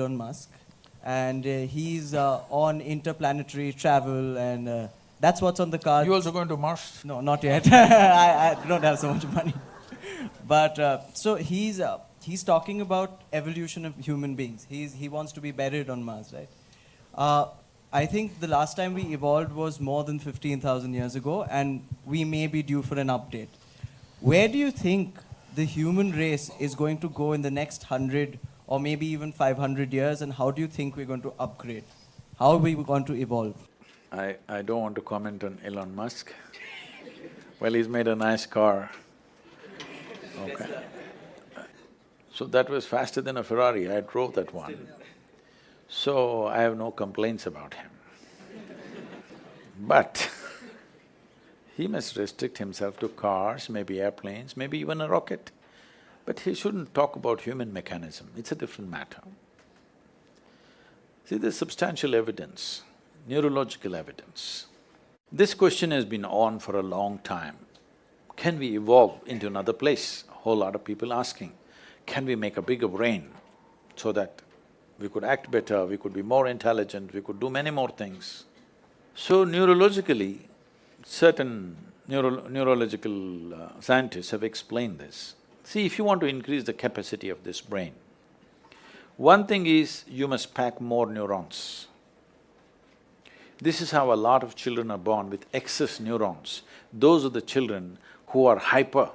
Elon Musk, and he's on interplanetary travel, and that's what's on the cards. You also going to Mars? No, not yet. I don't have so much money. But so he's talking about evolution of human beings. He wants to be buried on Mars, right? I think the last time we evolved was more than 15,000 years ago, and we may be due for an update. Where do you think the human race is going to go in the next 100 or maybe even 500 years, and how do you think we're going to upgrade? How are we going to evolve? I don't want to comment on Elon Musk. Well, he's made a nice car. Okay. So that was faster than a Ferrari, I drove that one. So I have no complaints about him. But he must restrict himself to cars, maybe airplanes, maybe even a rocket. But he shouldn't talk about human mechanism, it's a different matter. See, there's substantial evidence, neurological evidence. This question has been on for a long time. Can we evolve into another place? A whole lot of people asking. Can we make a bigger brain so that we could act better, we could be more intelligent, we could do many more things? So neurologically, certain neurological scientists have explained this. See, if you want to increase the capacity of this brain, one thing is you must pack more neurons. This is how a lot of children are born with excess neurons. Those are the children who are hyper,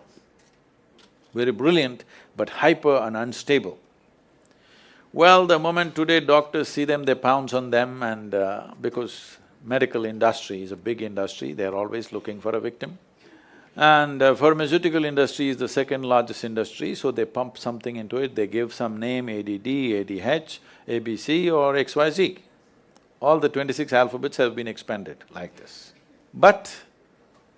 very brilliant, but hyper and unstable. Well, the moment today doctors see them, they pounce on them, and because medical industry is a big industry, they're always looking for a victim. And pharmaceutical industry is the second largest industry, so they pump something into it, they give some name, ADD, ADH, ABC or XYZ. All the 26 alphabets have been expanded like this. But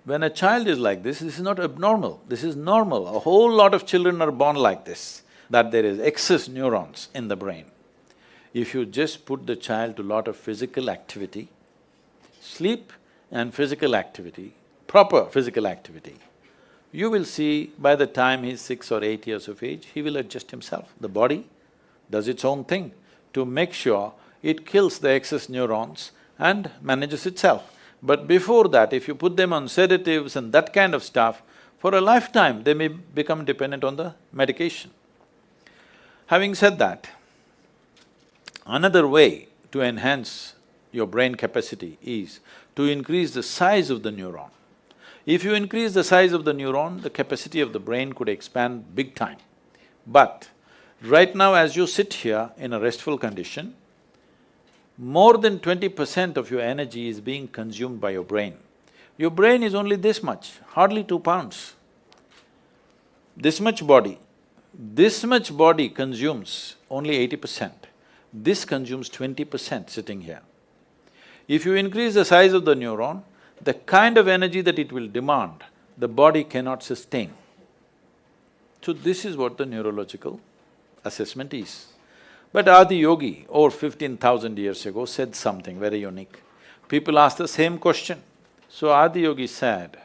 when a child is like this is not abnormal, this is normal. A whole lot of children are born like this, that there is excess neurons in the brain. If you just put the child to lot of physical activity, sleep and physical activity, proper physical activity, you will see by the time he's 6 or 8 years of age, he will adjust himself. The body does its own thing to make sure it kills the excess neurons and manages itself. But before that, if you put them on sedatives and that kind of stuff, for a lifetime they may become dependent on the medication. Having said that, another way to enhance your brain capacity is to increase the size of the neuron. If you increase the size of the neuron, the capacity of the brain could expand big time. But right now as you sit here in a restful condition, more than 20% of your energy is being consumed by your brain. Your brain is only this much, hardly 2 pounds. This much body consumes only 80%. This consumes 20% sitting here. If you increase the size of the neuron, the kind of energy that it will demand, the body cannot sustain. So this is what the neurological assessment is. But Adi Yogi, over 15,000 years ago, said something very unique. People asked the same question. So Adi Yogi said,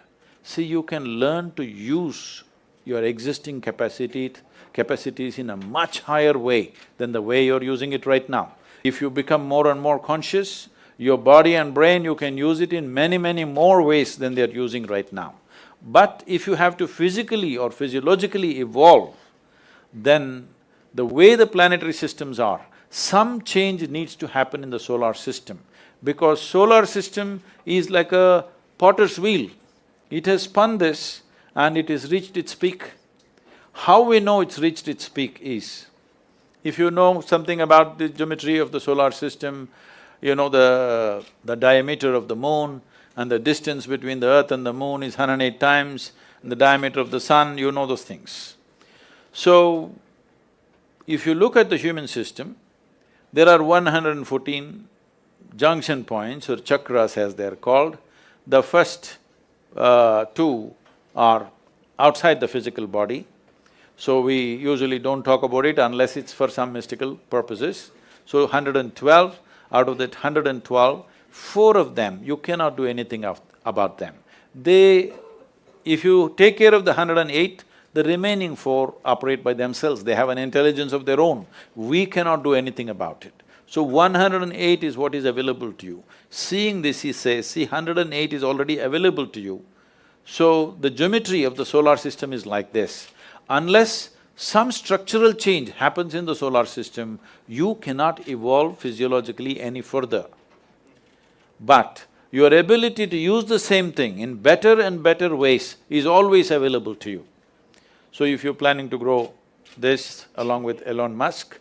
see, you can learn to use your existing capacities in a much higher way than the way you're using it right now. If you become more and more conscious, your body and brain, you can use it in many, many more ways than they're using right now. But if you have to physically or physiologically evolve, then the way the planetary systems are, some change needs to happen in the solar system, because solar system is like a potter's wheel. It has spun this and it has reached its peak. How we know it's reached its peak is, if you know something about the geometry of the solar system, you know the diameter of the moon and the distance between the earth and the moon is 108 times, and the diameter of the sun, you know those things. So, if you look at the human system, there are 114 junction points or chakras as they're called. The first two are outside the physical body, so we usually don't talk about it unless it's for some mystical purposes. So 112, out of that 112, 4 of them, you cannot do anything about them. If you take care of the 108, The remaining four operate by themselves, they have an intelligence of their own. We cannot do anything about it. So 108 is what is available to you. Seeing this, he says, see, 108 is already available to you. So the geometry of the solar system is like this. Unless some structural change happens in the solar system, you cannot evolve physiologically any further. But your ability to use the same thing in better and better ways is always available to you. So if you're planning to grow this along with Elon Musk,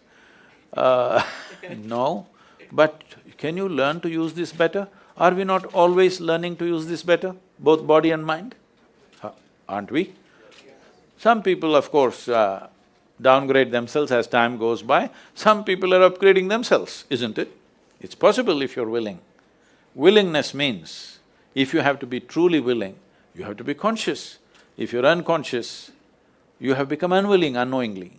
no, but can you learn to use this better? Are we not always learning to use this better, both body and mind? Aren't we? Some people, of course, downgrade themselves as time goes by. Some people are upgrading themselves, isn't it? It's possible if you're willing. Willingness means, if you have to be truly willing, you have to be conscious. If you're unconscious, you have become unwilling unknowingly.